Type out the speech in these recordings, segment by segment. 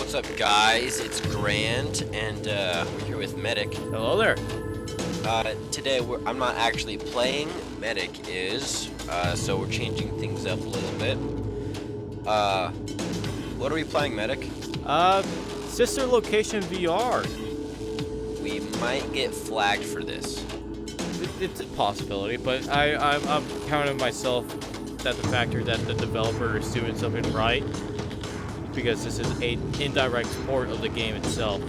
What's up, guys? It's Grant, and we're here with Medic. Hello there. Today, I'm not actually playing. Medic is, so we're changing things up a little bit. What are we playing, Medic? Sister Location VR. We might get flagged for this. It's a possibility, but I'm counting myself that the factor that the developer is doing something right, because this is an indirect port of the game itself.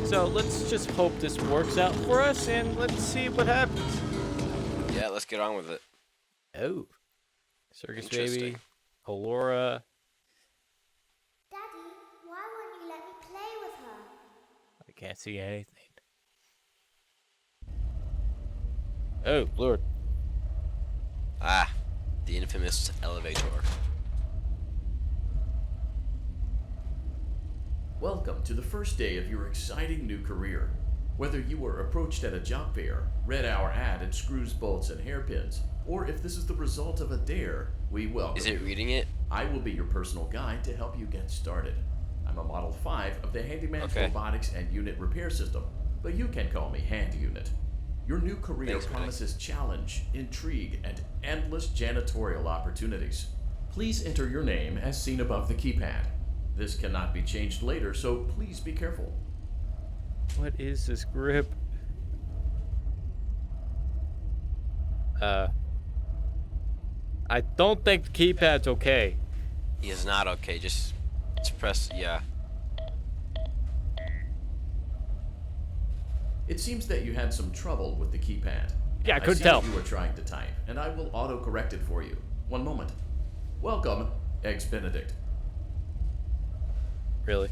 So let's just hope this works out for us, and let's see what happens. Yeah, let's get on with it. Oh, Circus Baby, Alora. Daddy, why won't you let me play with her? I can't see anything. Oh, Lord. Ah, the infamous elevator. Welcome to the first day of your exciting new career. Whether you were approached at a job fair, read our ad and screws, bolts, and hairpins, or if this is the result of a dare, we welcome Is it you. reading it? I will be your personal guide to help you get started. I'm a Model 5 of the Handyman Robotics and Unit Repair System, but you can call me Hand Unit. Your new career Thanks, promises challenge, intrigue, and endless janitorial opportunities. Please enter your name as seen above the keypad. This cannot be changed later, so please be careful. What is this grip? I don't think the keypad's okay. He is not okay. Just press, yeah. It seems that you had some trouble with the keypad. Yeah, I couldn't see tell. what you were trying to type, and I will auto-correct it for you. One moment. Welcome, Eggs Benedict. Really?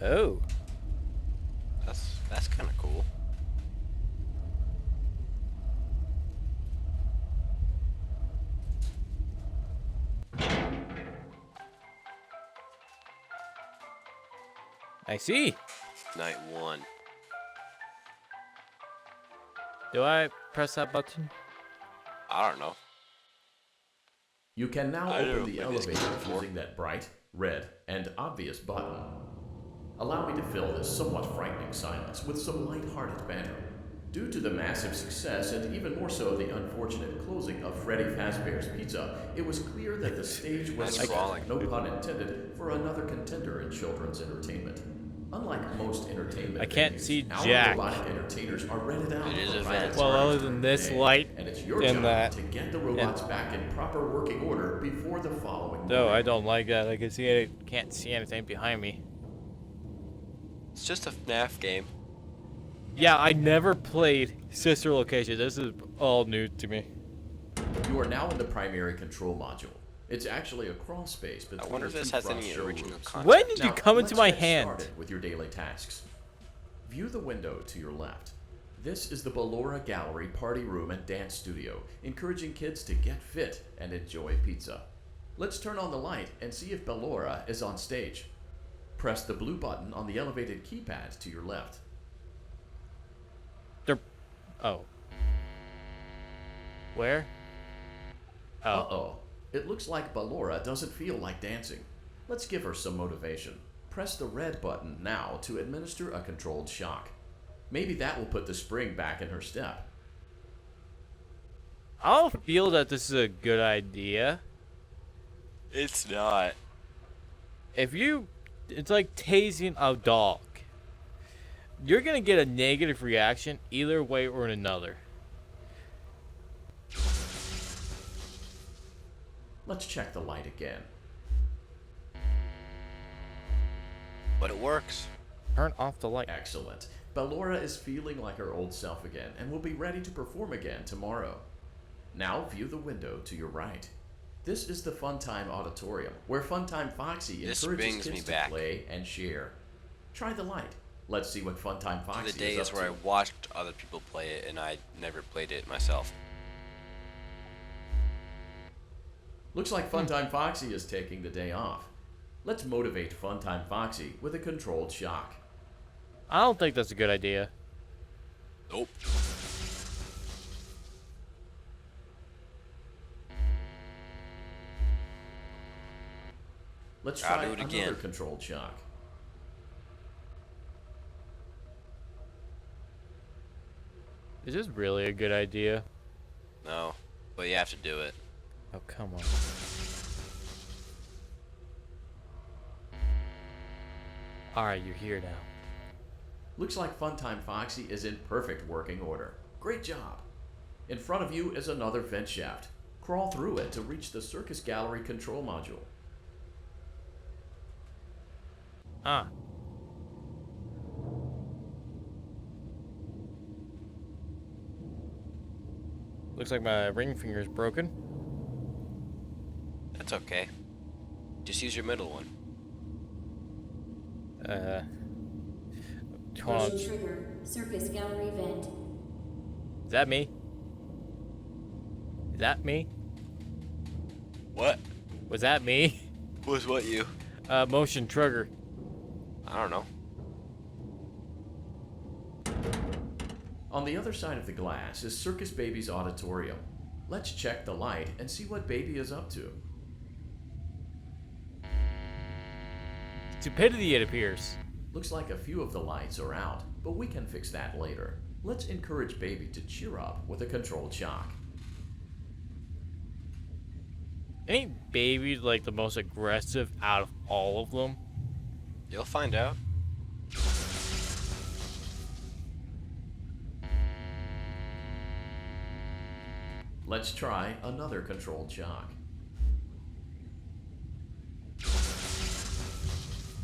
Oh. That's kind of cool. I see. Night 1. Do I press that button? I don't know. You can now I open know, the maybe it's elevator before. using that bright, red, and obvious button. Allow me to fill this somewhat frightening silence with some light-hearted banter. Due to the massive success, and even more so the unfortunate closing of Freddy Fazbear's Pizza, it was clear that the stage was That's set, falling. no pun intended, for another contender in children's entertainment. Unlike most entertainment I can't venues, see our Jack. robotic entertainers are rented out It is for a private vent. Well, parties other during than the this day, light and it's your and job that, to get the robots back in proper working order before the following No, morning. I don't like that. I can see it. Can't see anything behind me. It's just a FNAF game. Yeah, I never played Sister Location. This is all new to me. You are now in the primary control module. It's actually a crawl space between I wonder if the this two has front any original showrooms. content. When did you Now, come into let's my get hand? started with your daily tasks. View the window to your left. This is the Ballora Gallery Party Room and Dance Studio, encouraging kids to get fit and enjoy pizza. Let's turn on the light and see if Ballora is on stage. Press the blue button on the elevated keypad to your left. They're... Oh. Where? Oh. Uh-oh. It looks like Ballora doesn't feel like dancing. Let's give her some motivation. Press the red button now to administer a controlled shock. Maybe that will put the spring back in her step. I don't feel that this is a good idea. It's not. If you... It's like tasing a dog. You're gonna get a negative reaction either way or another. Let's check the light again. But it works. Turn off the light. Excellent. Ballora is feeling like her old self again and will be ready to perform again tomorrow. Now view the window to your right. This is the Funtime Auditorium, where Funtime Foxy This encourages brings me kids to back. play and share. Try the light. Let's see what Funtime To Foxy the days is up where I to. watched other people play it and I never played it myself. Looks like Funtime Foxy is taking the day off. Let's motivate Funtime Foxy with a controlled shock. I don't think that's a good idea. Nope. Let's I'll try do it another again. controlled shock. Is this really a good idea? No, but you have to do it. Oh, come on. Alright, you're here now. Looks like Funtime Foxy is in perfect working order. Great job. In front of you is another vent shaft. Crawl through it to reach the Circus Gallery control module. Ah. Looks like my ring finger's broken. That's okay. Just use your middle one. Hold on. Motion trigger. Circus gallery vent. Is that me? Is that me? What? Was that me? Was what you? Motion trigger. I don't know. On the other side of the glass is Circus Baby's auditorium. Let's check the light and see what Baby is up to. Stupidity, it appears. Looks like a few of the lights are out, but we can fix that later. Let's encourage Baby to cheer up with a controlled shock. Ain't Baby like the most aggressive out of all of them? You'll find out. Let's try another controlled shock.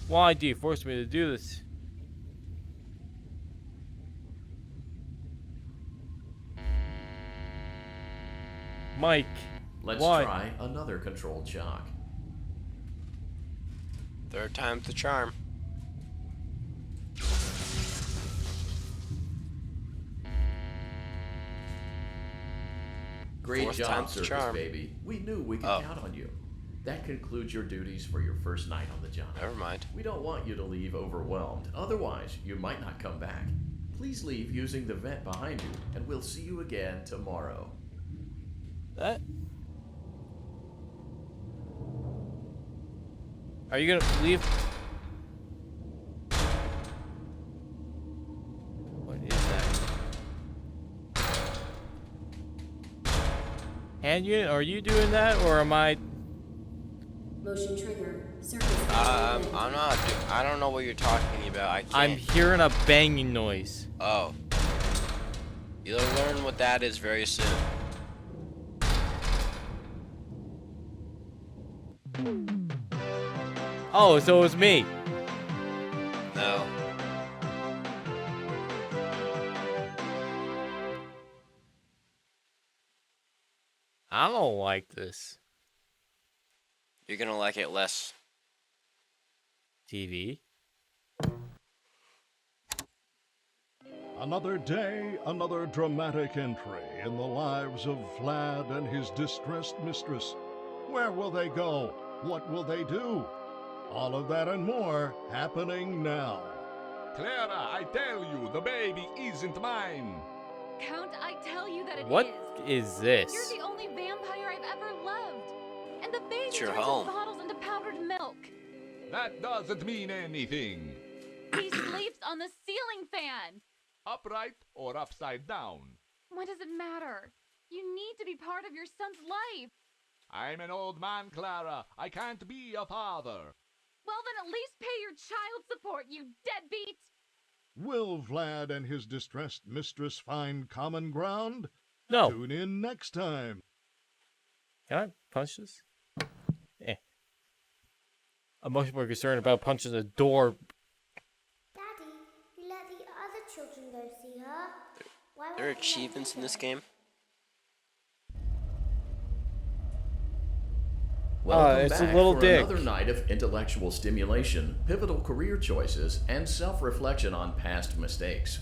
Why do you force me to do this? Mike, Let's why? try another controlled shock. Third time's the charm. Great Fourth job, time's the Circus charm. Baby. We knew we could Oh. count on you. That concludes your duties for your first night on the job. Never mind. We don't want you to leave overwhelmed. Otherwise, you might not come back. Please leave using the vent behind you, and we'll see you again tomorrow. That? Are you gonna leave? What is that? Hand unit, are you doing that, or am I? Motion trigger. Circus gallery vent. I'm not. I don't know what you're talking about. I can't. I'm hearing a banging noise. Oh. You'll learn what that is very soon. Oh, so it was me. No. I don't like this. You're gonna like it less. TV. Another day, another dramatic entry in the lives of Vlad and his distressed mistress. Where will they go? What will they do? All of that and more happening now. Clara, I tell you, the baby isn't mine. Count, I tell you that it What is. is this? You're the only vampire I've ever loved. And the baby It's your turns home. his bottles into powdered milk. That doesn't mean anything. He sleeps on the ceiling fan. Upright or upside down. What does it matter? You need to be part of your son's life. I'm an old man, Clara. I can't be a father. Well, then at least pay your child support, you deadbeat. Will Vlad and his distressed mistress find common ground? No. Tune in next time. Can I punch this? Eh. I'm much more concerned about punching the door. Daddy, you let the other children go see her. Why There are won't you let achievements me in this go? game. Welcome it's a back little for dick. another night of intellectual stimulation, pivotal career choices, and self-reflection on past mistakes.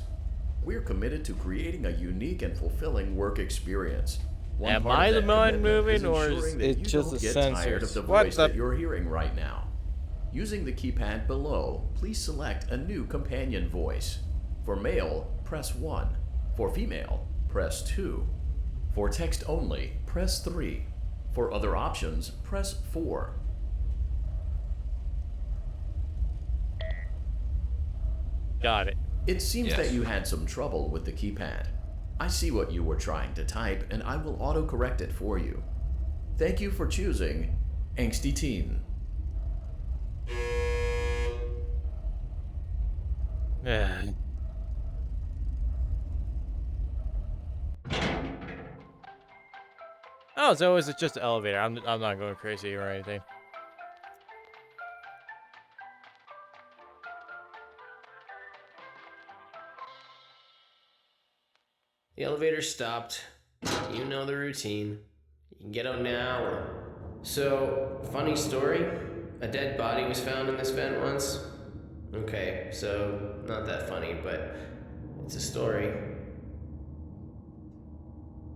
We're committed to creating a unique and fulfilling work experience. One Am part of I the that mind commitment moving, is or is ensuring that it you just don't the get tired sensors? of the What voice the- that you're hearing right now. Using the keypad below, please select a new companion voice. For male, press 1. For female, press 2. For text only, press 3. For other options, press 4. Got it. It seems Yes. that you had some trouble with the keypad. I see what you were trying to type, and I will autocorrect it for you. Thank you for choosing Angsty Teen. Oh, so it's just an elevator. I'm not going crazy or anything. The elevator stopped. You know the routine. You can get out now or... So, funny story. A dead body was found in this vent once. Okay, so not that funny, but it's a story.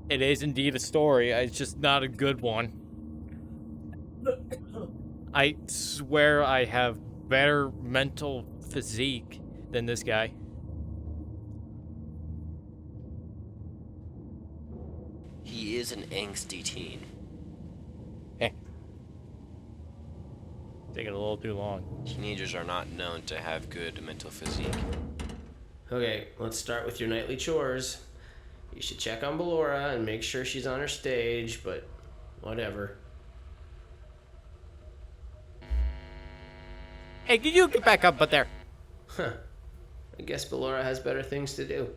It is indeed a story. It's just not a good one. I swear I have better mental physique than this guy. He is an angsty teen. Eh. Taking a little too long. Teenagers are not known to have good mental physique. Okay, let's start with your nightly chores. You should check on Ballora and make sure she's on her stage, but whatever. Hey, can you get back up there? Huh. I guess Ballora has better things to do.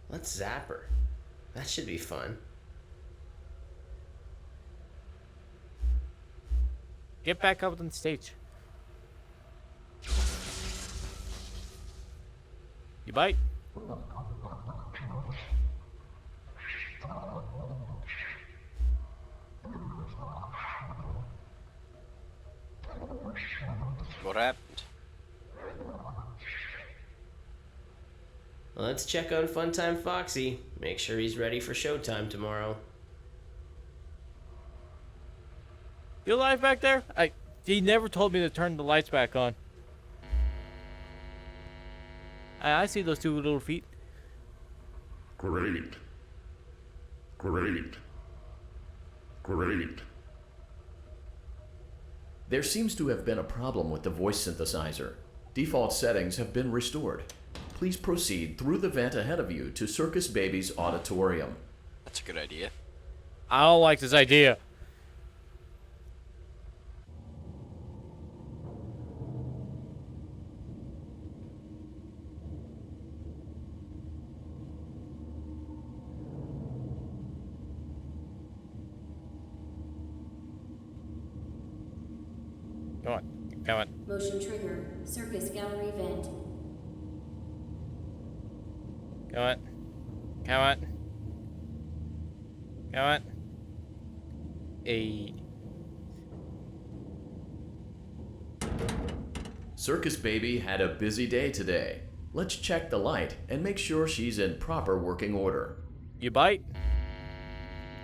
Let's zap her. That should be fun. Get back up on stage. You bite? What happened? Let's check on Funtime Foxy. Make sure he's ready for showtime tomorrow. You alive back there? He never told me to turn the lights back on. I see those two little feet. Great. Great. Great. There seems to have been a problem with the voice synthesizer. Default settings have been restored. Please proceed through the vent ahead of you to Circus Baby's auditorium. That's a good idea. I don't like this idea. Come on. Come on. Motion trigger. Circus gallery vent. Come on. Come on. Come on. Hey. Circus Baby had a busy day today. Let's check the light and make sure she's in proper working order. You bite?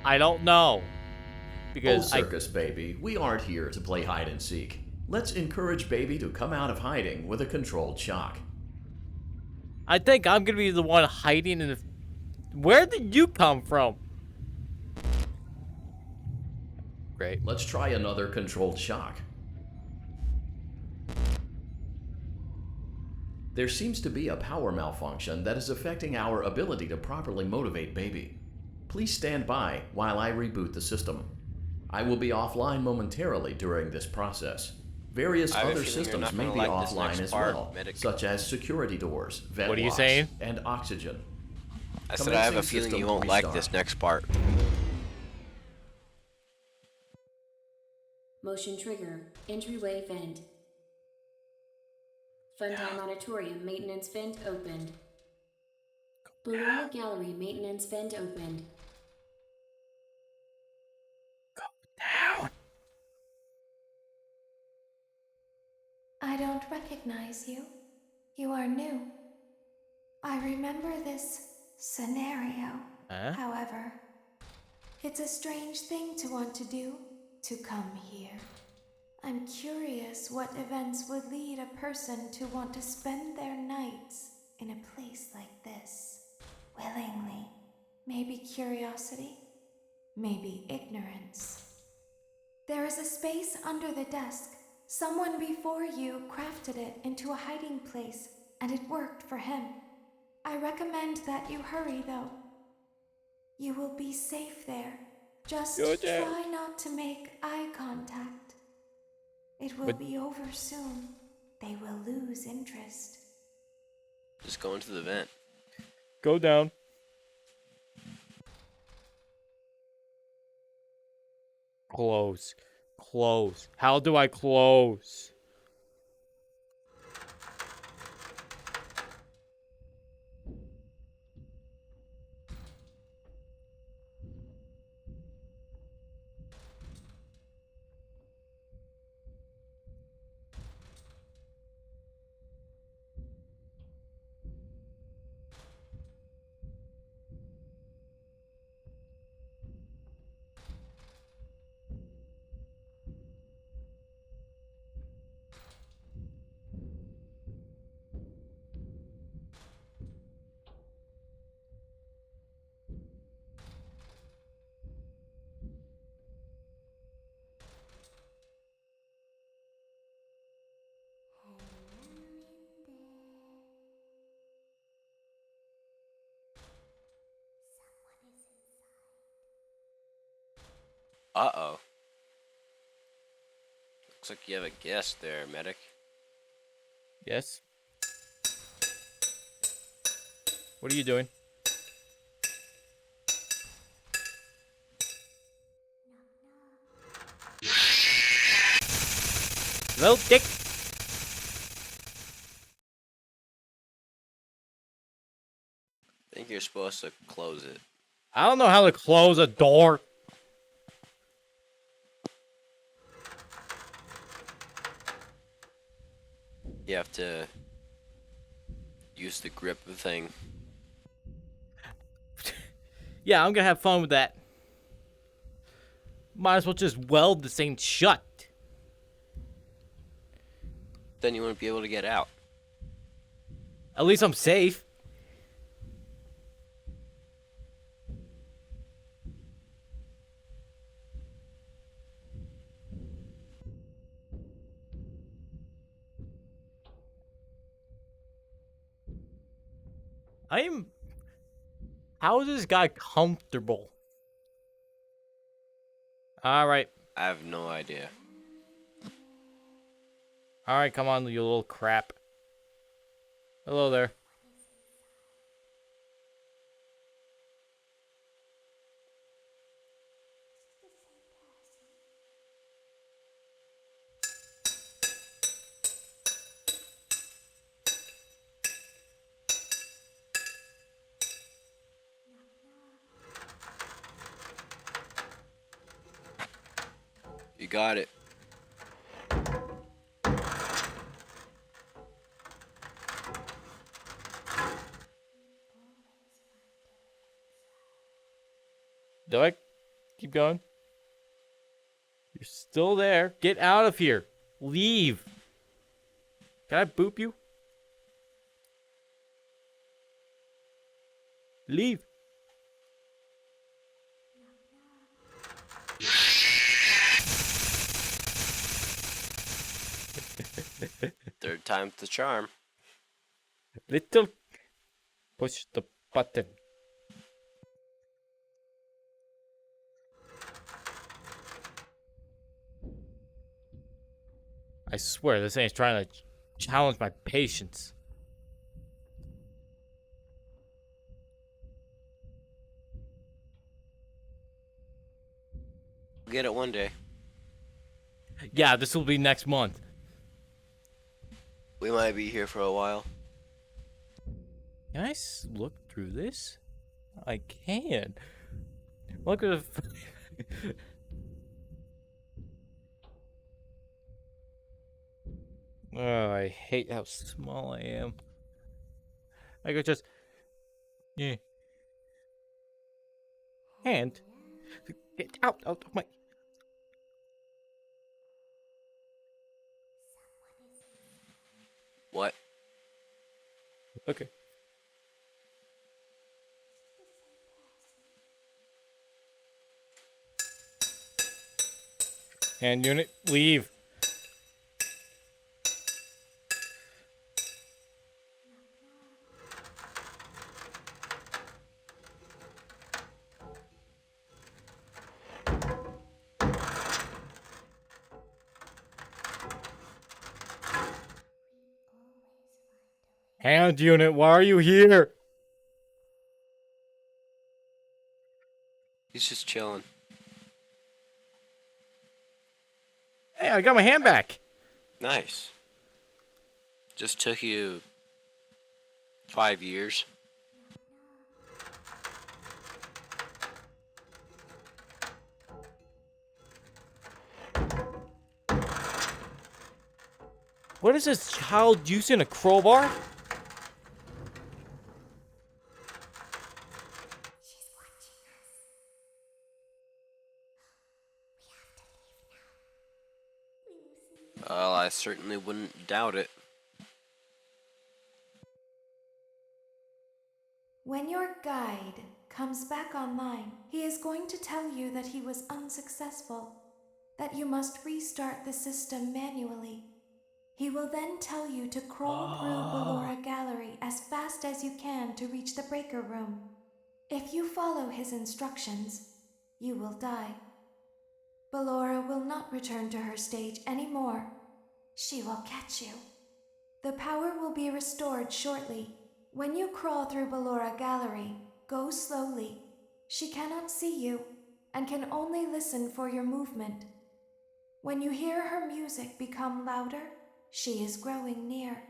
I don't know. Oh, Because Circus Baby, we aren't here to play hide and seek. Let's encourage Baby to come out of hiding with a controlled shock. I think I'm gonna be the one hiding in the... Where did you come from? Great. Let's try another controlled shock. There seems to be a power malfunction that is affecting our ability to properly motivate Baby. Please stand by while I reboot the system. I will be offline momentarily during this process. Various I have a other feeling you're systems not may gonna be like this offline next as part, well, medic. such as security doors, vent What are you locks, saying? and oxygen. I said I have a Commencing feeling you system won't like restart. this next part. Motion trigger. Entryway vent. Funtime auditorium maintenance vent opened. Ballora gallery maintenance vent opened. Down. I don't recognize you. You are new. I remember this scenario. However, it's a strange thing to want to do, to come here. I'm curious what events would lead a person to want to spend their nights in a place like this. Willingly. Maybe curiosity. Maybe ignorance. There is a space under the desk. Someone before you crafted it into a hiding place, and it worked for him. I recommend that you hurry, though. You will be safe there. Just try not to make eye contact. It will be over soon. They will lose interest. Just go into the vent. Go down. Close. Close. How do I close? Uh-oh. Looks like you have a guest there, medic. Yes. What are you doing? Little dick. I think you're supposed to close it. I don't know how to close a door. You have to use the grip thing. Yeah, I'm gonna have fun with that. Might as well just weld this thing shut. Then you wouldn't be able to get out. At least I'm safe. How is this guy comfortable? Alright. I have no idea. Alright, come on, you little crap. Hello there. You got it. Do I keep going? You're still there. Get out of here. Leave. Can I boop you? Leave. Third time's the charm. Little. Push the button. I swear, this thing is trying to challenge my patience. We'll get it one day. Yeah, this will be next month. We might be here for a while. Can I look through this? I can. Look at the... Oh, I hate how small I am. I could just... Yeah. And... Get out of my... What? Okay. Hand unit, leave. Hand unit, why are you here? He's just chilling. Hey, I got my hand back. Nice. Just took you 5 years. What is this child using a crowbar? Well, I certainly wouldn't doubt it. When your guide comes back online, he is going to tell you that he was unsuccessful, that you must restart the system manually. He will then tell you to crawl through Ballora Gallery as fast as you can to reach the breaker room. If you follow his instructions, you will die. Ballora will not return to her stage anymore. She will catch you. The power will be restored shortly. When you crawl through Ballora Gallery, go slowly. She cannot see you and can only listen for your movement. When you hear her music become louder, she is growing near,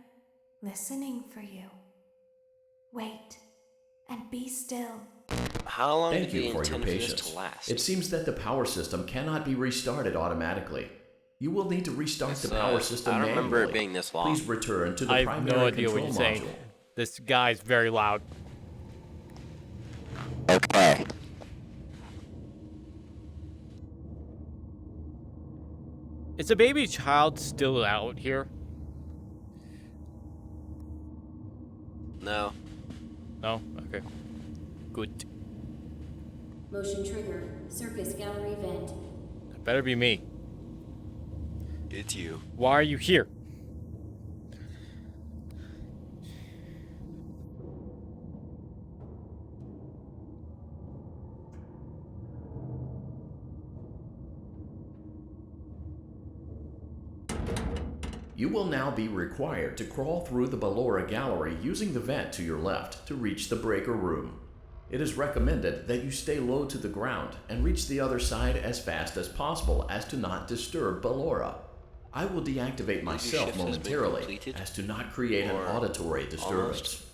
listening for you. Wait and be still. How long Thank do they you for your intend for this patience. to last? It seems that the power system cannot be restarted automatically. You will need to restart the power system I don't manually. remember it being this long. Please return to the I have primary no idea control what you're saying. module. This guy's very loud. Okay. Is the baby child still out here? No. No? Okay. Good. Motion trigger. Circus gallery vent. That better be me. It's you. Why are you here? You will now be required to crawl through the Ballora Gallery using the vent to your left to reach the breaker room. It is recommended that you stay low to the ground and reach the other side as fast as possible as to not disturb Ballora. I will deactivate myself shift has been momentarily completed? as to not create an Or auditory disturbance.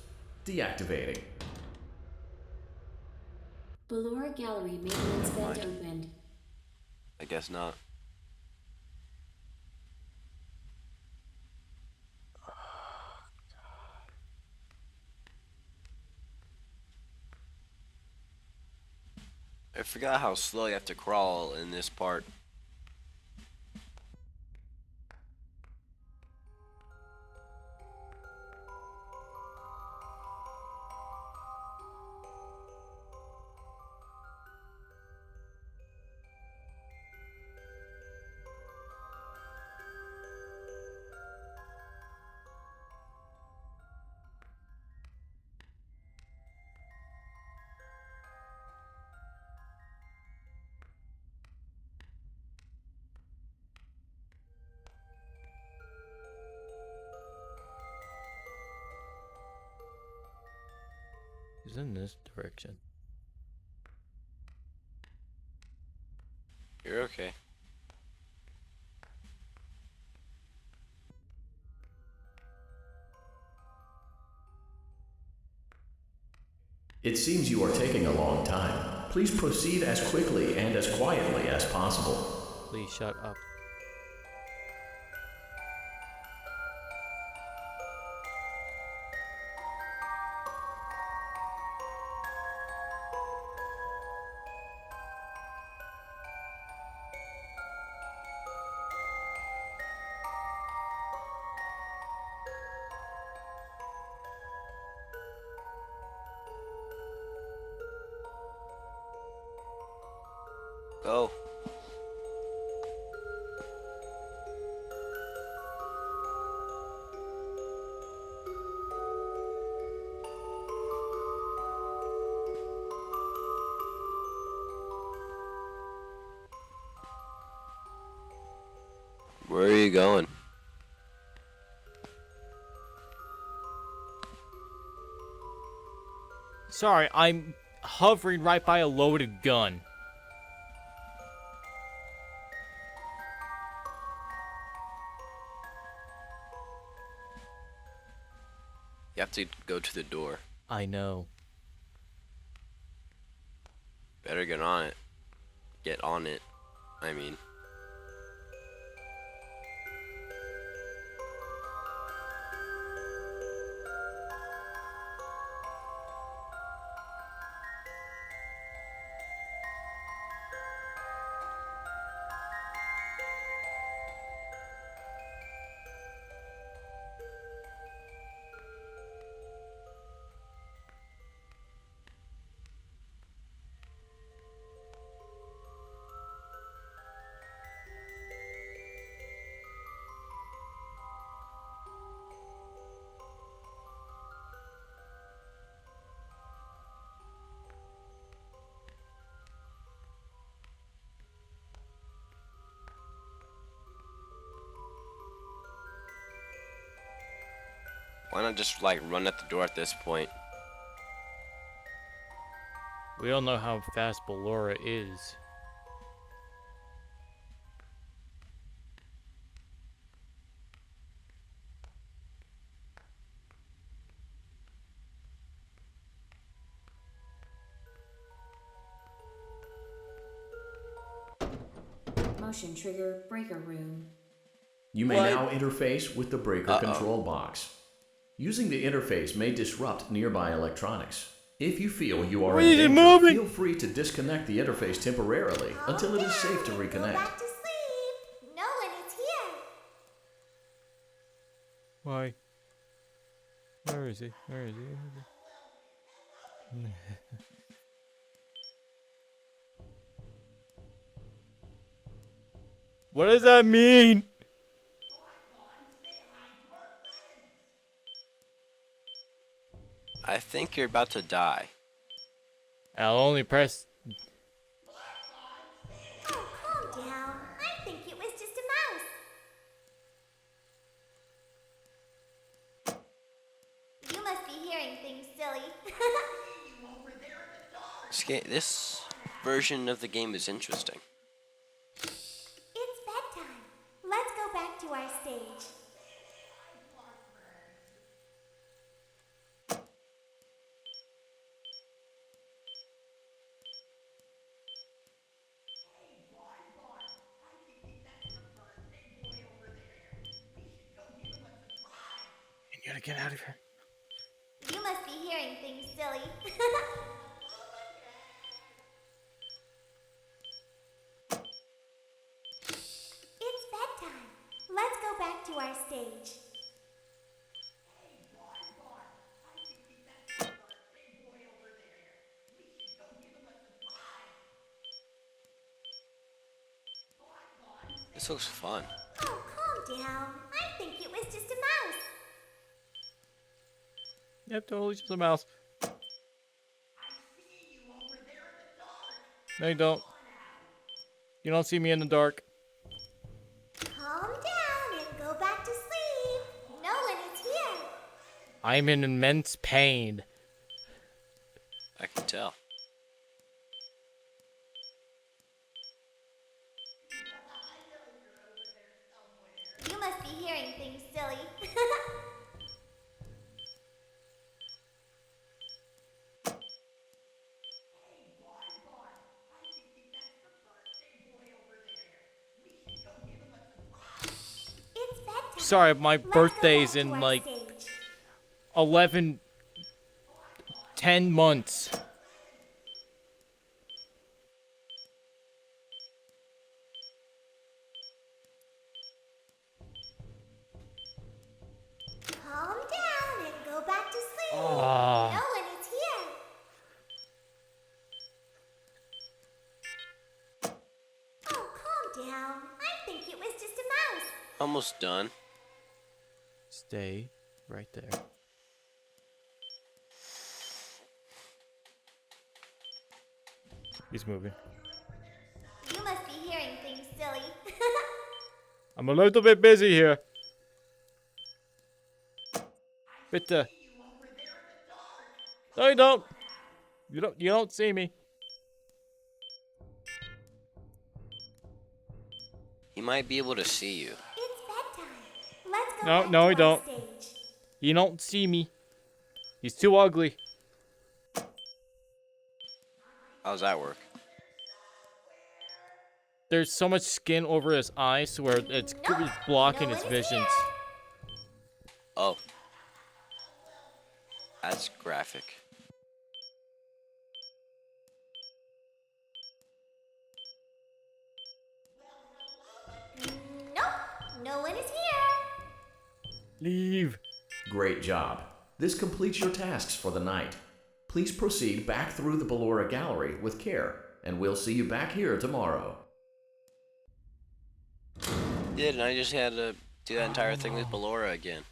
Deactivating. Ballora gallery maintenance vent opened. I guess not. I forgot how slow you have to crawl in this part. He's in this direction. You're okay. It seems you are taking a long time. Please proceed as quickly and as quietly as possible. Please shut up. Go. Where are you going? Sorry, I'm hovering right by a loaded gun. You have to go to the door. I know. Better get on it. Get on it. I mean. Why not just like run at the door at this point? We all know how fast Ballora is. Motion trigger breaker room. You may now interface with the breaker control box. Using the interface may disrupt nearby electronics. If you feel you are in danger, feel free to disconnect the interface temporarily until it is safe to reconnect. Go back to sleep. Nolan is here. Why? Where is he? Where is he? What does that mean? I think you're about to die. I'll only press. Oh, calm down. I think it was just a mouse. You must be hearing things, silly. This version of the game is interesting. It's bedtime. Let's go back to our stage. You gotta get out of here. You must be hearing things, silly. It's bedtime. Let's go back to our stage. This looks fun. Oh, calm down. I think it was just a mouse. Yep, totally just a mouse. No, you don't. You don't see me in the dark. Calm down and go back to sleep. Nolan is here. I'm in immense pain. I can tell. You must be hearing things, silly. It's bedtime. Sorry, my Let's go birthday's back to in our like stage. 10 months. Calm down and go back to sleep. Ah. Nolan is here. Oh, calm down. I think it was just a mouse. Almost done. Stay right there. He's moving. You must be hearing things, silly. I'm a little bit busy here. Bitte. No, you don't. You don't see me. He might be able to see you. It's bedtime. Let's go No, back no, to he our don't. stage. You don't see me. He's too ugly. How's that work? There's so much skin over his eyes where it's blocking his visions. Oh. That's graphic. Nope, no one is here. Leave. Great job. This completes your tasks for the night. Please proceed back through the Ballora Gallery with care, and we'll see you back here tomorrow. Did, and I just had to do that entire thing with Ballora again.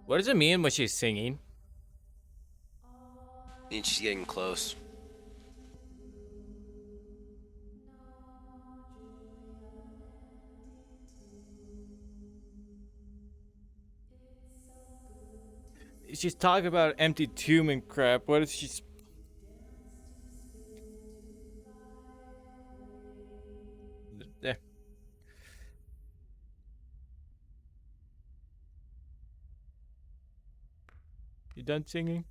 What does it mean when she's singing? Means she's getting close. She's talking about an empty tomb and crap. What is she? There. You done singing?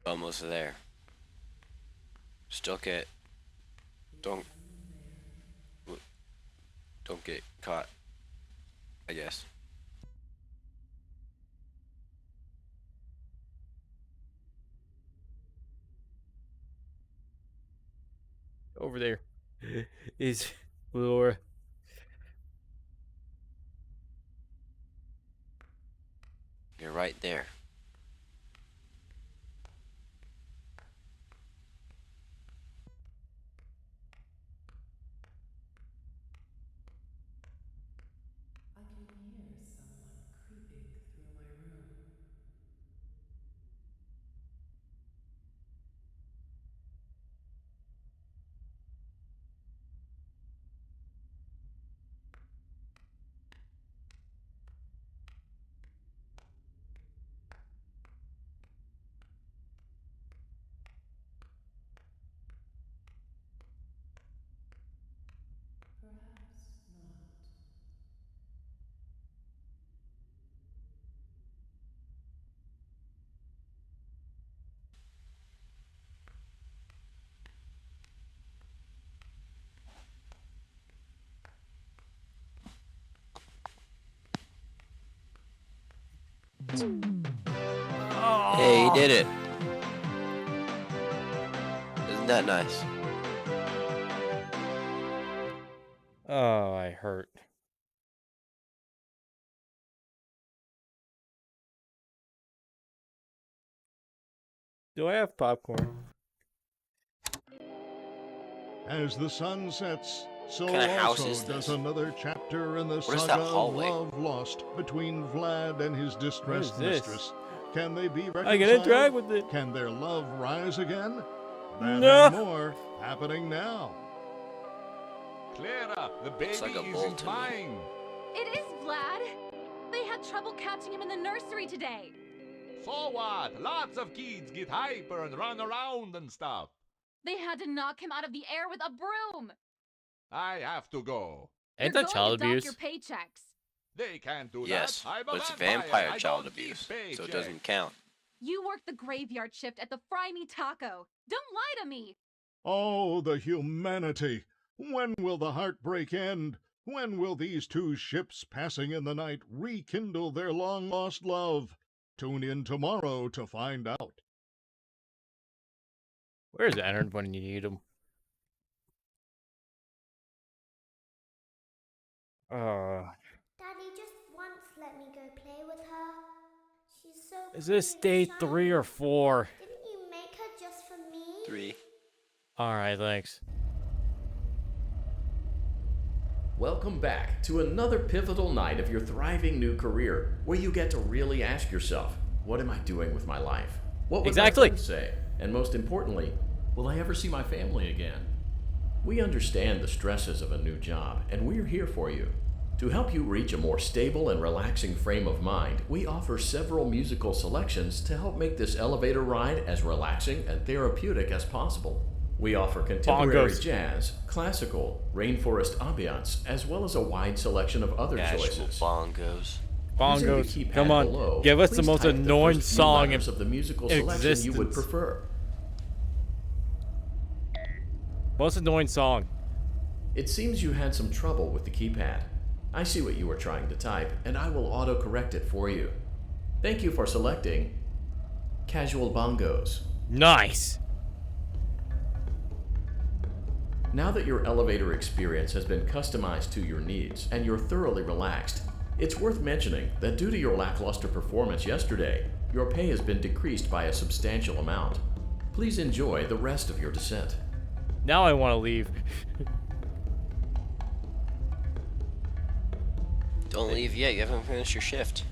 Almost there. Still get. Don't get caught. I guess. Over there is Laura. You're right there. I can hear someone creeping through my room. Perhaps not. Hey, he did it. Isn't that nice? Oh, I hurt. Do I have popcorn? As the sun sets, so What kind of house also is does this? another chapter in the What is saga that of hallway? love lost between Vlad and his distressed this? mistress. Can they be reconciled? I can interact with it. Can their love rise again? That No. and more happening now. Clara, the baby Looks like a bull isn't to me. mine. It is Vlad. They had trouble catching him in the nursery today. So what? Lots of kids get hyper and run around and stuff. They had to knock him out of the air with a broom. I have to go. Ain't You're that going child to dock abuse? your paychecks. They can't do Yes, that. I'm a but it's vampire. vampire I child don't keep abuse, so it paychecks. doesn't count. You work the graveyard shift at the Fry Me Taco. Don't lie to me. Oh, the humanity, When will the heartbreak end? When will these two ships passing in the night rekindle their long-lost love? Tune in tomorrow to find out. Where's Ennard when you need him? Daddy just once let me go play with her. She's so Is this pretty day and 3 or 4? shiny. Didn't you make her just for me? 3. Alright, thanks. Welcome back to another pivotal night of your thriving new career, where you get to really ask yourself, what am I doing with my life? What would my friends say? And most importantly, will I ever see my family again? We understand the stresses of a new job, and we're here for you. To help you reach a more stable and relaxing frame of mind, we offer several musical selections to help make this elevator ride as relaxing and therapeutic as possible. We offer contemporary jazz, classical, rainforest ambiance, as well as a wide selection of other choices. Bongos. Bongos. Come on, give us the most annoying song in of the musical selection you would prefer. Most annoying song. It seems you had some trouble with the keypad. I see what you were trying to type, and I will auto-correct it for you. Thank you for selecting Casual Bongos. Nice! Now that your elevator experience has been customized to your needs and you're thoroughly relaxed, it's worth mentioning that due to your lackluster performance yesterday, your pay has been decreased by a substantial amount. Please enjoy the rest of your descent. Now I want to leave. Don't leave yet, you haven't finished your shift.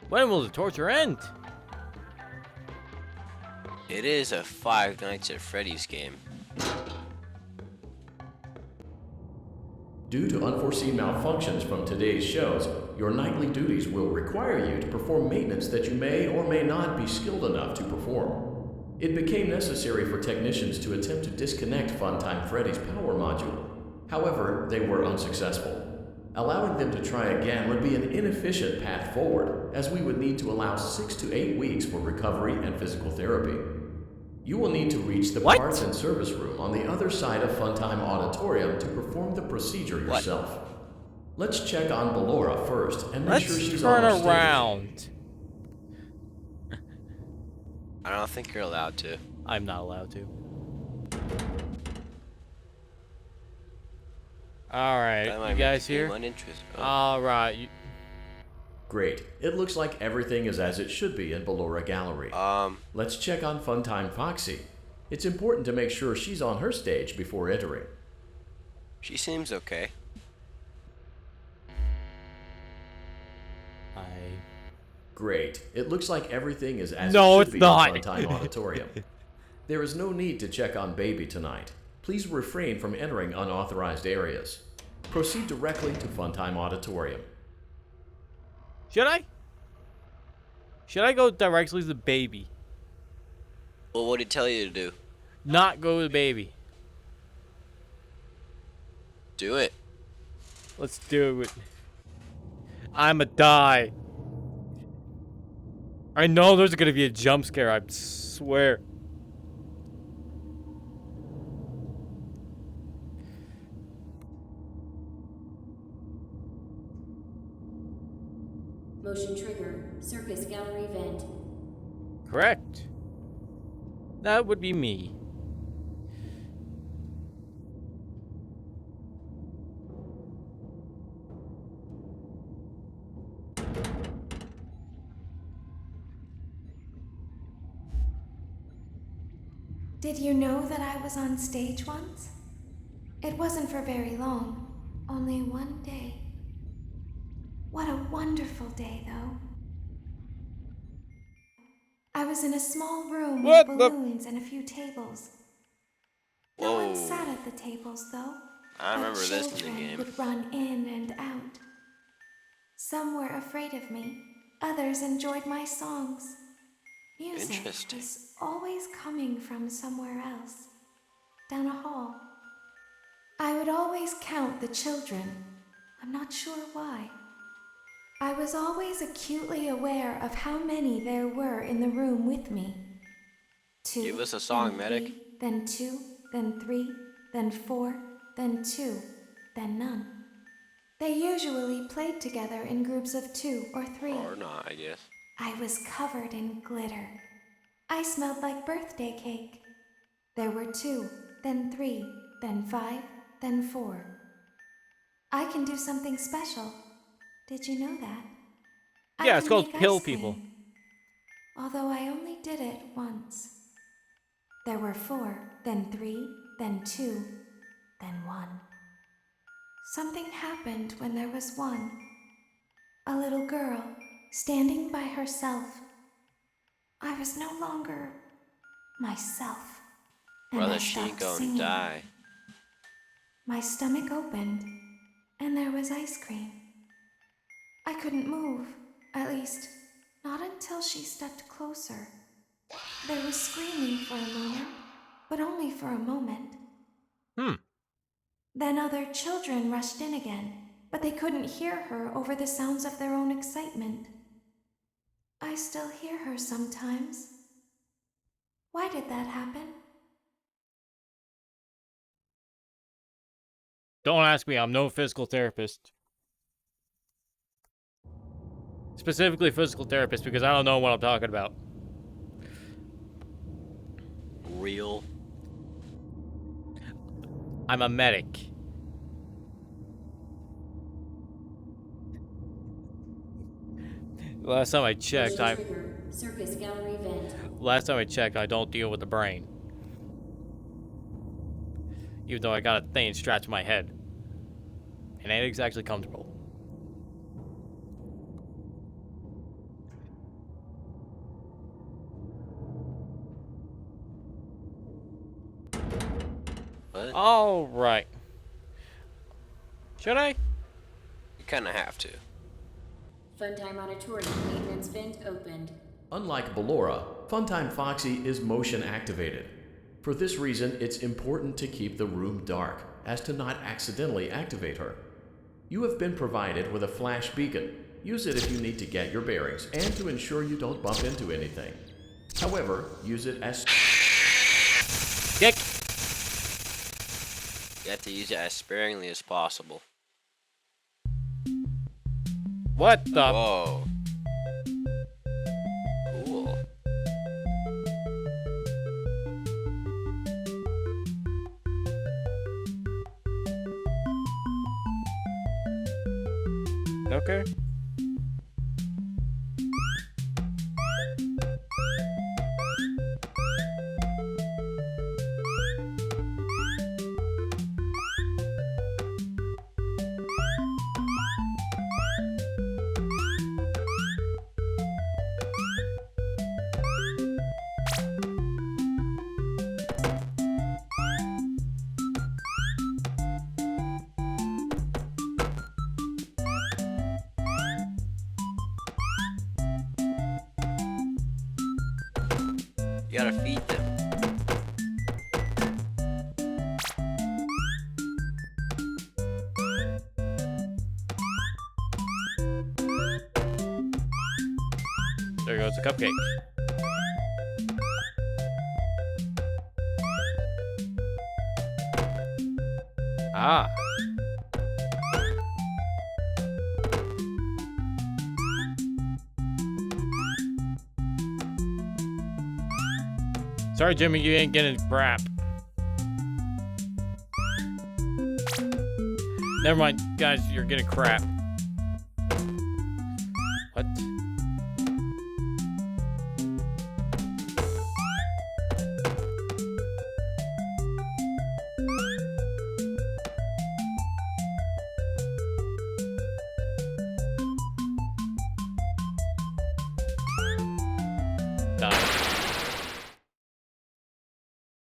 When will the torture end? It is a Five Nights at Freddy's game. Due to unforeseen malfunctions from today's shows, your nightly duties will require you to perform maintenance that you may or may not be skilled enough to perform. It became necessary for technicians to attempt to disconnect Funtime Freddy's power module. However, they were unsuccessful. Allowing them to try again would be an inefficient path forward, as we would need to allow 6 to 8 weeks for recovery and physical therapy. You will need to reach the parts and service room on the other side of Funtime Auditorium to perform the procedure yourself. Let's check on Ballora first and make sure she's on her stage. Let's turn around. I don't think you're allowed to. I'm not allowed to. Alright, you guys here? Alright. Great. It looks like everything is as it should be in Ballora Gallery. Let's check on Funtime Foxy. It's important to make sure she's on her stage before entering. She seems okay. Great. It looks like everything is as it should be in Funtime Auditorium. There is no need to check on Baby tonight. Please refrain from entering unauthorized areas. Proceed directly to Funtime Auditorium. Should I? Should I go directly to the Baby? Well, what did he tell you to do? Not go to the Baby. Do it. Let's do it. I'ma die. I know there's gonna be a jump scare, I swear. Motion trigger, Circus Gallery vent. Correct. That would be me. Did you know that I was on stage once? It wasn't for very long, only one day. What a wonderful day, though. I was in a small room with balloons and a few tables. No one sat at the tables, though. I remember this in the game. Would run in and out. Some were afraid of me. Others enjoyed my songs. Music was always coming from somewhere else. down a hall. I would always count the children. I'm not sure why. I was always acutely aware of how many there were in the room with me. 2, Give us a song, then medic. 3, then 2, then 3, then 4, then 2, then none. They usually played together in groups of 2 or 3. Or not, I guess. I was covered in glitter. I smelled like birthday cake. There were 2, then 3, then 5, then 4. I can do something special. Did you know that? Yeah, it's called make kill ice cream, people. Although I only did it once. There were 4, then 3, then 2, then 1. Something happened when there was 1. A little girl, standing by herself. I was no longer myself. And Brother, I she stopped gonna singing. die. My stomach opened, and there was ice cream. I couldn't move, at least, not until she stepped closer. There was screaming for a moment, but only for a moment. Then other children rushed in again, but they couldn't hear her over the sounds of their own excitement. I still hear her sometimes. Why did that happen? Don't ask me, I'm no physical therapist. Specifically physical therapist, because I don't know what I'm talking about. Real. I'm a medic. Last time I checked, Circus gallery vent. Last time I checked, I don't deal with the brain. Even though I got a thing strapped to my head. And it ain't exactly comfortable. What? Alright. Should I? You kinda have to. Funtime Auditorium maintenance vent opened. Unlike Ballora, Funtime Foxy is motion activated. For this reason, it's important to keep the room dark, as to not accidentally activate her. You have been provided with a flash beacon. Use it if you need to get your bearings and to ensure you don't bump into anything. However, use it as... Dick! You have to use it as sparingly as possible. What the? Whoa. Cool. Okay. You gotta feed them. There goes the cupcake. Ah. Sorry, Jimmy, you ain't getting crap. Never mind, guys, you're getting crap. What?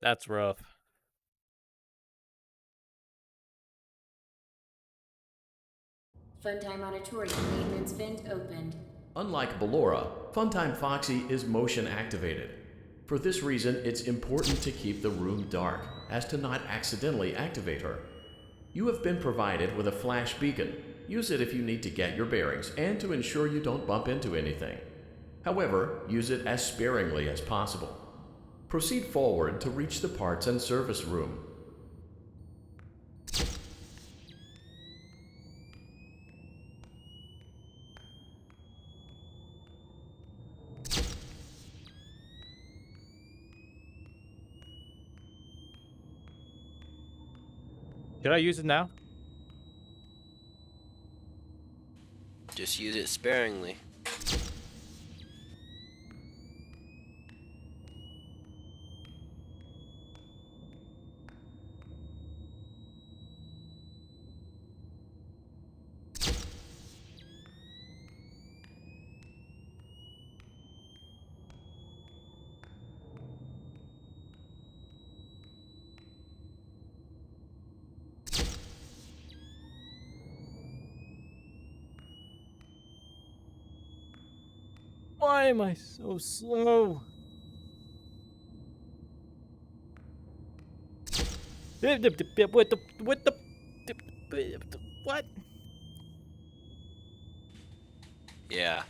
That's rough. Funtime Auditorium maintenance vent opened. Unlike Ballora, Funtime Foxy is motion activated. For For this reason, it's important to keep the room dark, as to not accidentally activate her. You have been provided with a flash beacon. Use it if you need to get your bearings and to ensure you don't bump into anything. However, use it as sparingly as possible. Proceed forward to reach the parts and service room. Should I use it now? Just use it sparingly. Why am I so slow? What? Yeah.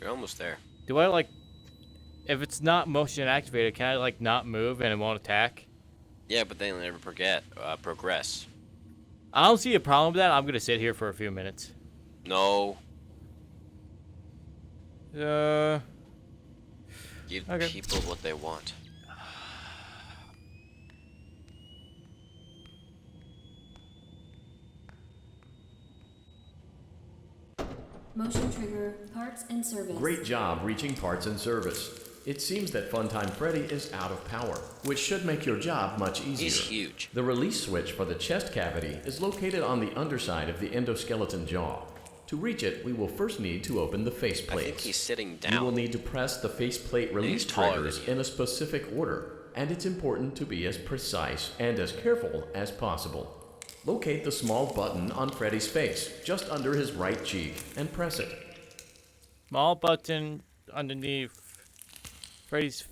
You're almost there. Do I like, if it's not motion activated, can I like not move and it won't attack? Yeah, but they never progress. I don't see a problem with that. I'm gonna sit here for a few minutes. No. Okay. Give people what they want. Motion trigger, parts and service. Great job reaching parts and service. It seems that Funtime Freddy is out of power, which should make your job much easier. He's huge. The release switch for the chest cavity is located on the underside of the endoskeleton jaw. To reach it, we will first need to open the faceplate. I think he's sitting down. You will need to press the faceplate release triggers in a specific order, and it's important to be as precise and as careful as possible. Locate the small button on Freddy's face, just under his right cheek, and press it. Small button underneath Freddy's.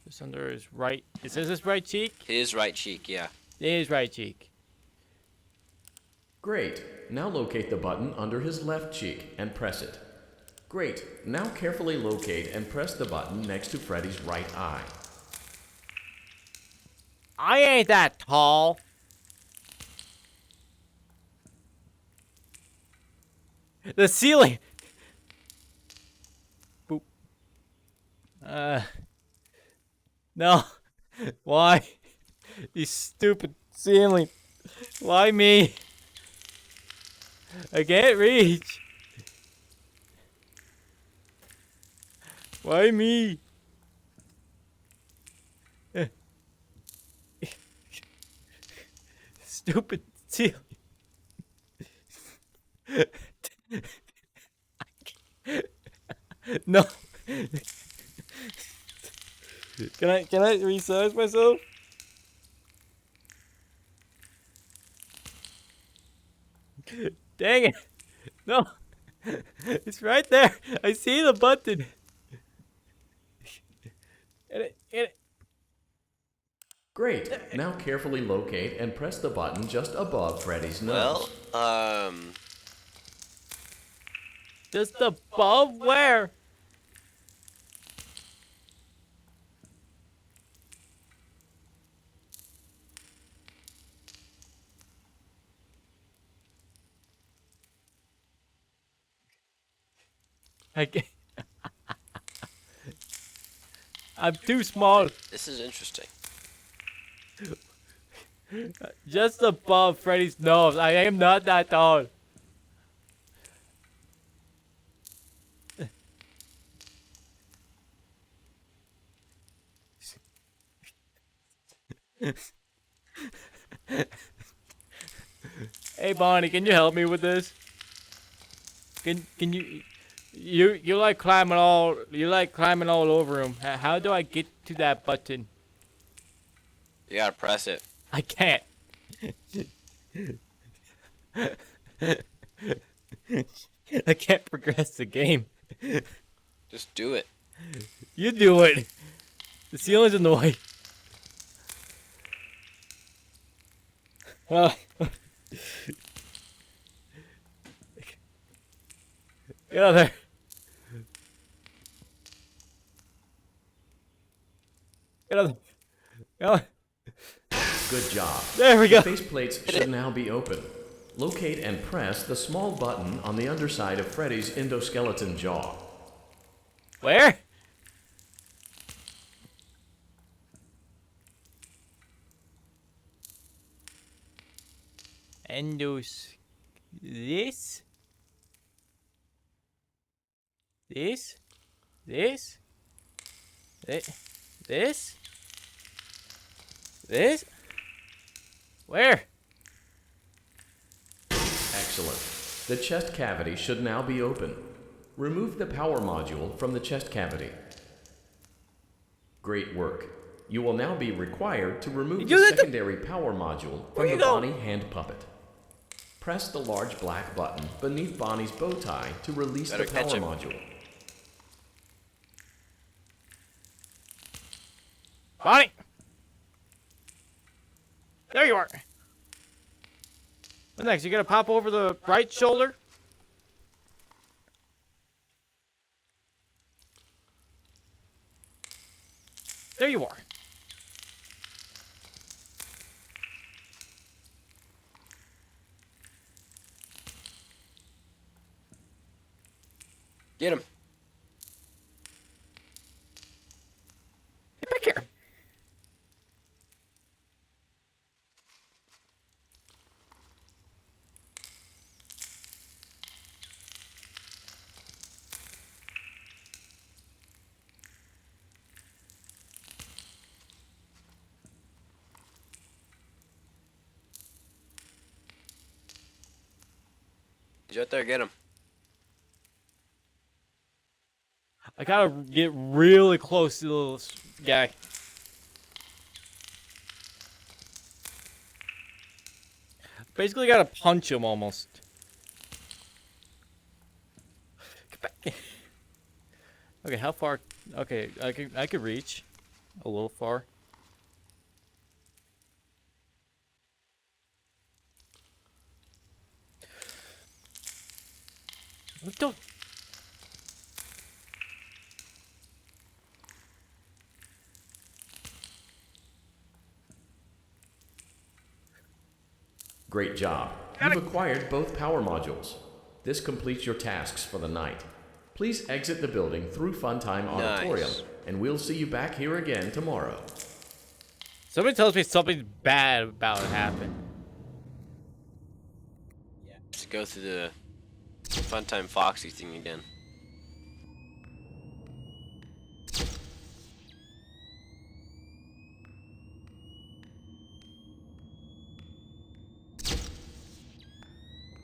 Just under his right. Is this his right cheek? His right cheek, yeah. His right cheek. Great. Now locate the button under his left cheek and press it. Great. Now carefully locate and press the button next to Freddy's right eye. I ain't that tall. The ceiling. Boop. No. Why? You stupid ceiling. Why me? I can't reach. Why me? Stupid ceiling. No. Can I resize myself? Dang it. No. It's right there. I see the button. Great. Now carefully locate and press the button just above Freddy's nose. Well, just above where? I can't. I'm too small. This is interesting. Just above Freddy's nose. I am not that tall. Hey Bonnie, can you help me with this? Can you like climbing all over him? How do I get to that button? You gotta press it. I can't. I can't progress the game. Just do it. You do it. The ceiling's in the way. Get out of there. Get out of there. Get out of there. Good job. There we go. The faceplates should now be open. Locate and press the small button on the underside of Freddy's endoskeleton jaw. Where? Endos. This? This? This? This? This? Where? Excellent. The chest cavity should now be open. Remove the power module from the chest cavity. Great work. You will now be required to remove the secondary power module from the Bonnie hand puppet. Press the large black button beneath Bonnie's bow tie to release the power module. Bonnie! There you are. What next? You gonna pop over the right shoulder? There you are. Get him. Get back here. He's right there. Get him. I gotta get really close to the little guy. Basically, gotta punch him almost. Get back. Okay, how far? Okay, I could reach a little far. Don't. Great job. You've acquired both power modules. This completes your tasks for the night. Please exit the building through Funtime Auditorium, and we'll see you back here again tomorrow. Somebody tells me something bad about to happen. Yeah. Just go through the Funtime Foxy thing again.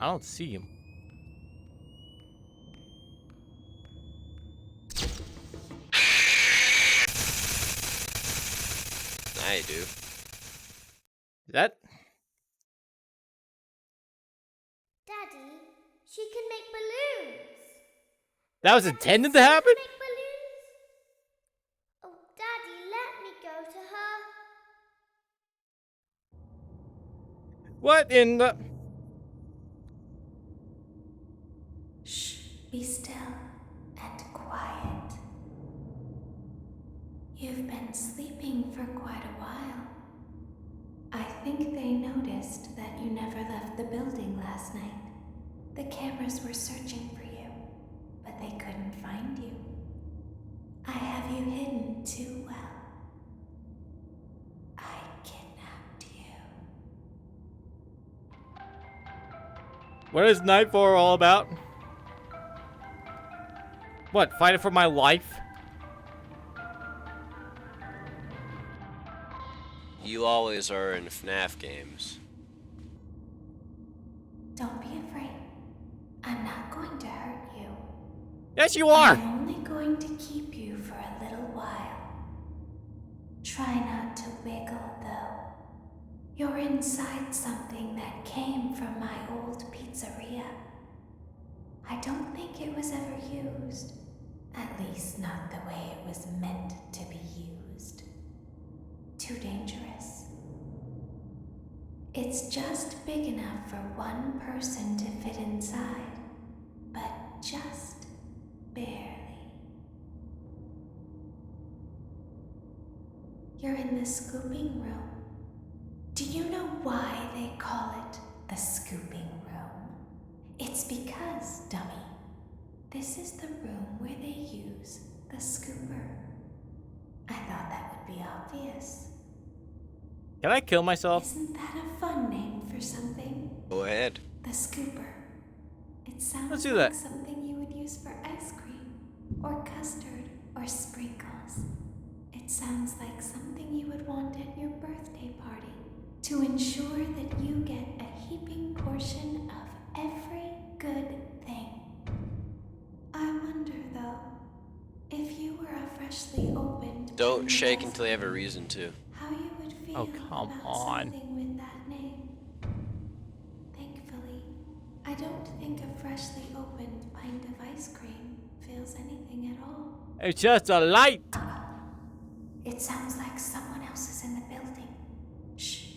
I don't see him. I do. That? Daddy, she can make balloons. That was intended to happen? Make balloons? Oh, Daddy, let me go to her. What in the... Shh, be still and quiet. You've been sleeping for quite a while. I think they noticed that you never left the building last night. The cameras were searching for you, but they couldn't find you. I have you hidden too well. I kidnapped you. What is Night 4 all about? What, fighting for my life? You always are in FNAF games. Don't be afraid. I'm not going to hurt you. Yes, you are! I'm only going to keep you for a little while. Try not to wiggle, though. You're inside something that came from my old pizzeria. I don't think it was ever used. At least not the way it was meant to be used. Too dangerous. It's just big enough for one person to fit inside, but just barely. You're in the scooping room. Do you know why they call it the scooping room? It's because, dummy, this is the room where they use the scooper. I thought that would be obvious. Can I kill myself? Isn't that a fun name for something? Go ahead. The scooper. It sounds Let's do like that. something you would use for ice cream, or custard, or sprinkles. It sounds like something you would want at your birthday party to ensure that you get a heaping portion of every good thing. I wonder, though, if you were a freshly opened... Don't shake until you have a reason to. How you would feel Oh, come about on. something with that name. Thankfully, I don't think a freshly opened pint of ice cream feels anything at all. It's just a light. It sounds like someone else is in the building. Shh.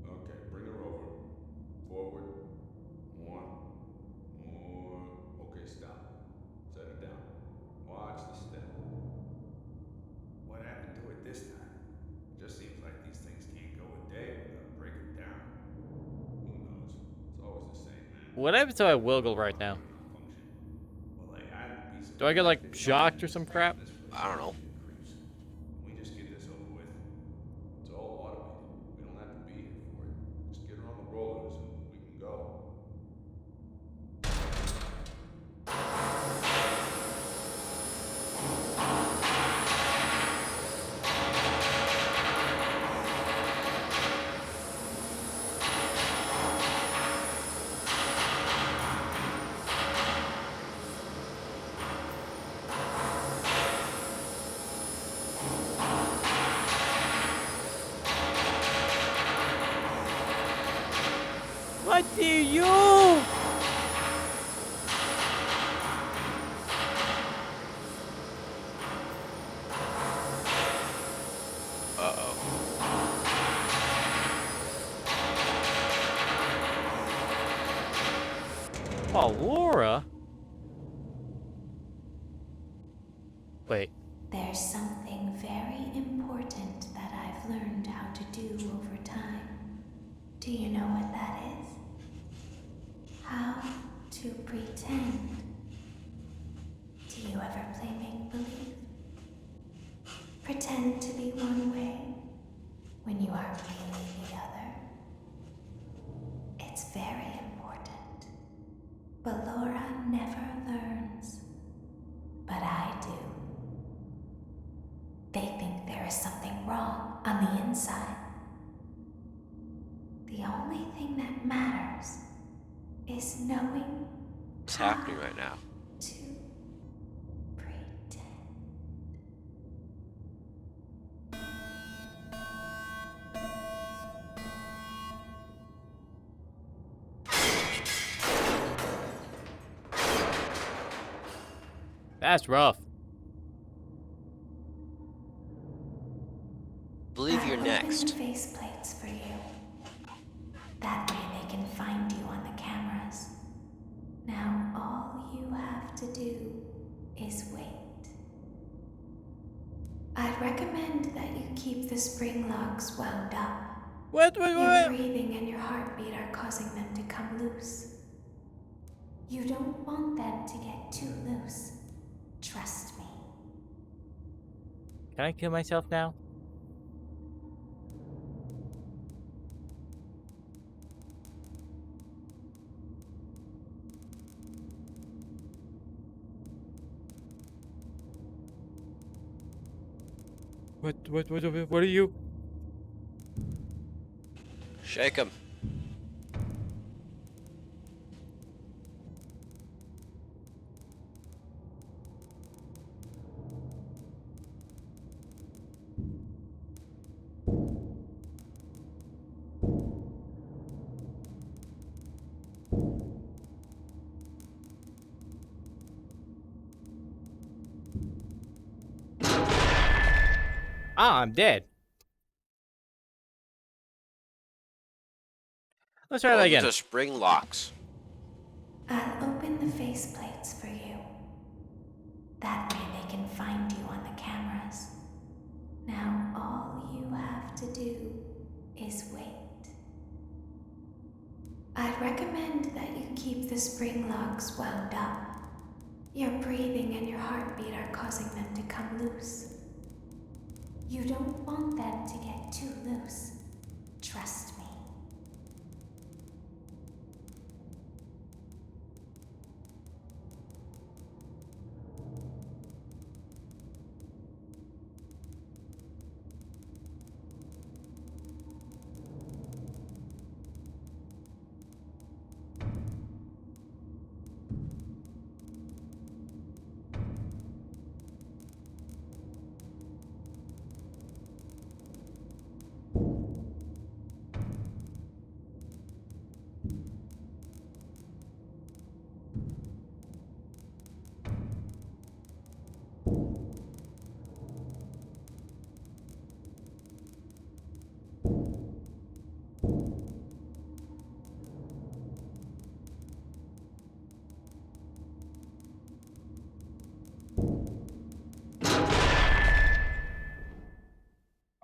Okay, bring her over. Forward. One. More. Okay, stop. Set her down. Watch the step. What happened to it this time? Just seems like these things can't go a day without breaking down. Who knows? It's always the same, man. What happens if I wiggle right now? Do I get like shocked or some crap? I don't know. We just get this over with. It's all automated. We don't have to be here for it. Just get her on the rollers and we can go. What do you? Uh-oh. Oh, Laura. Wait. There's something very important that I've learned how to do over time. Do you know what that is? How to pretend. Do you ever play make-believe? Pretend to be one way when you are really the other. It's very important. But Laura never learns. But I do. They think there is something wrong on the inside. The only thing that matters is knowing What's happening right now? to pretend. That's rough. Believe you're I've next. opened faceplates for you. That way they can find you on the cameras. Now all you have to do is wait. I'd recommend that you keep the spring locks wound up. Your breathing and your heartbeat are causing them to come loose. You don't want them to get too loose. Trust me. Can I kill myself now? What are you? Shake him. Ah, I'm dead. Let's try that again. The spring locks. I'll open the faceplates for you. That way they can find you on the cameras. Now all you have to do is wait. I'd recommend that you keep the spring locks wound up. Your breathing and your heartbeat are causing them to come loose. You don't want them to get too loose. Trust me.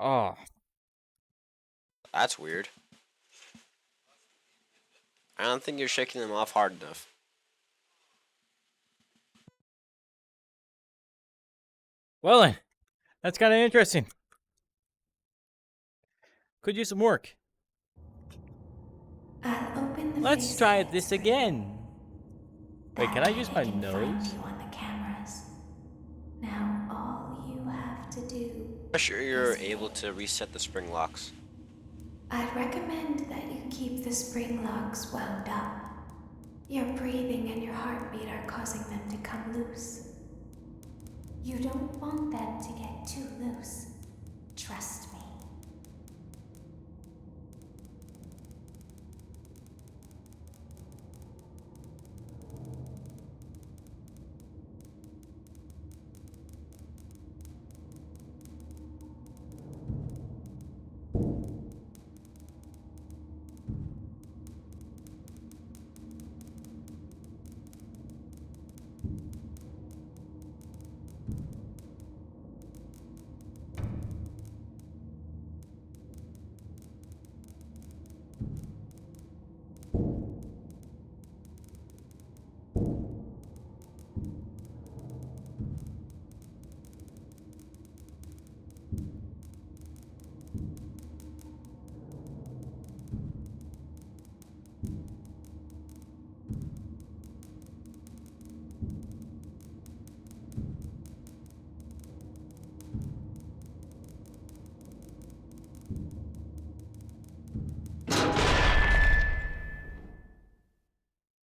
Oh. That's weird. I don't think you're shaking them off hard enough. Well then, that's kind of interesting. Could use some work. Let's try this again. Wait, can I use my nose? Now all you have to do. I'm sure you're able to reset the spring locks. I'd recommend that you keep the spring locks wound up. Your breathing and your heartbeat are causing them to come loose. You don't want them to get too loose. Trust me.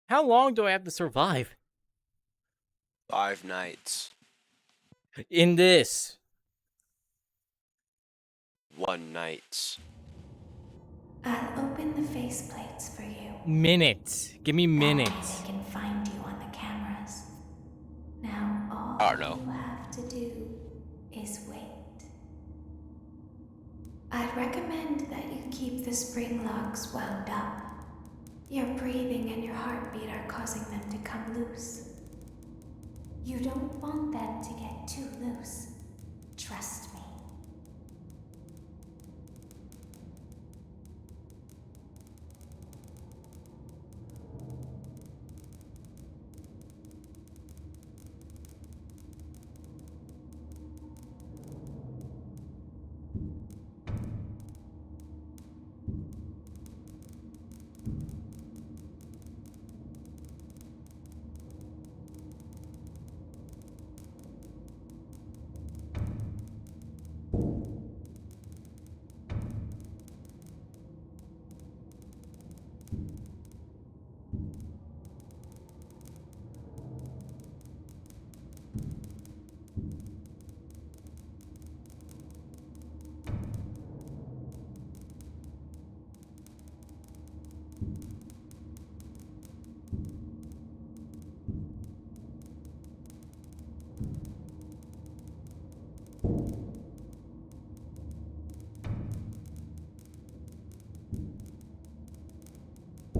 How long do I have to survive? 5 nights. In this. 1 night. I'll open the faceplates for you. Minutes. Give me minutes. They can find you on the cameras. Now all you have to do is wait. I'd recommend that you keep the spring locks wound up. Your breathing and your heartbeat are causing them to come loose. You don't want them to get too loose. Trust me.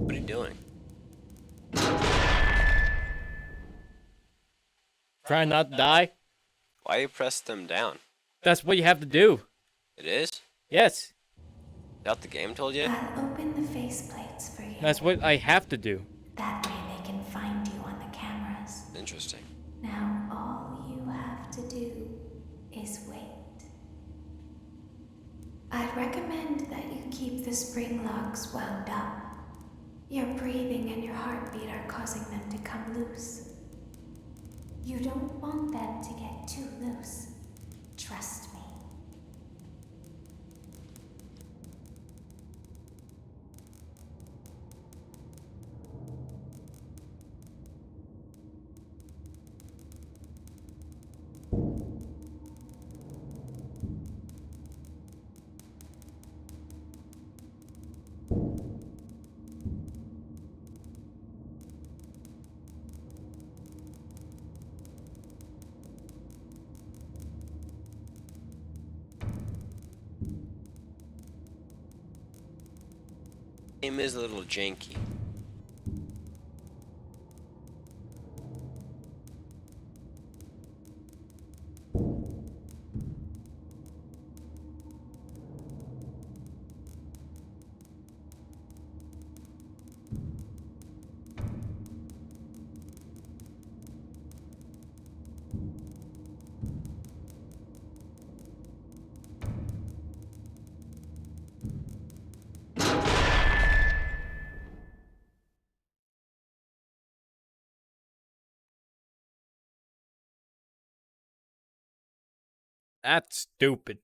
What are you doing? Trying not to die. Why you press them down? That's what you have to do. It is? Yes. That the game told you? I'll open the faceplates for you. That's what I have to do. That way they can find you on the cameras. Interesting. Now all you have to do is wait. I'd recommend that you keep the spring locks wound up. Your breathing and your heartbeat are causing them to come loose. You don't want them to get too loose. Trust me. Game is a little janky. That's stupid.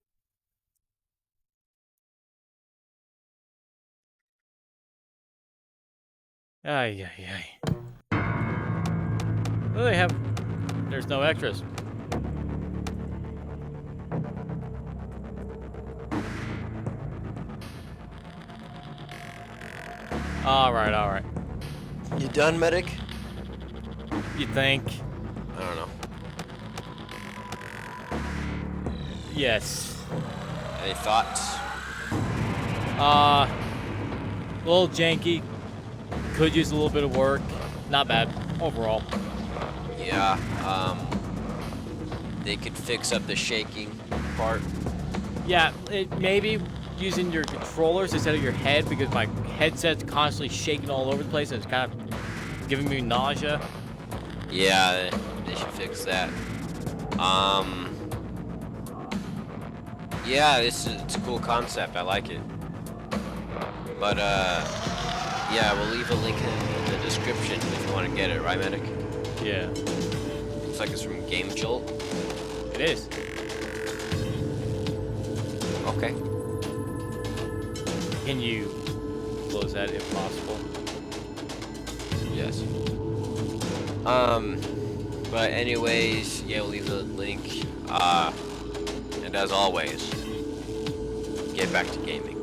Ay, ay, ay. What do they have? There's no extras. Alright, alright. You done, medic? You think? I don't know. Yes. Any thoughts? A little janky. Could use a little bit of work. Not bad overall. Yeah, they could fix up the shaking part. Yeah, maybe using your controllers instead of your head, because my headset's constantly shaking all over the place and it's kind of giving me nausea. Yeah, they should fix that. Yeah, it's a cool concept. I like it. But yeah, we'll leave a link in the description if you want to get it, right, medic? Yeah. Looks like it's from Game Jolt. It is. Okay. Can you close that if possible? Yes. But anyways, yeah, we'll leave the link. And as always, get back to gaming.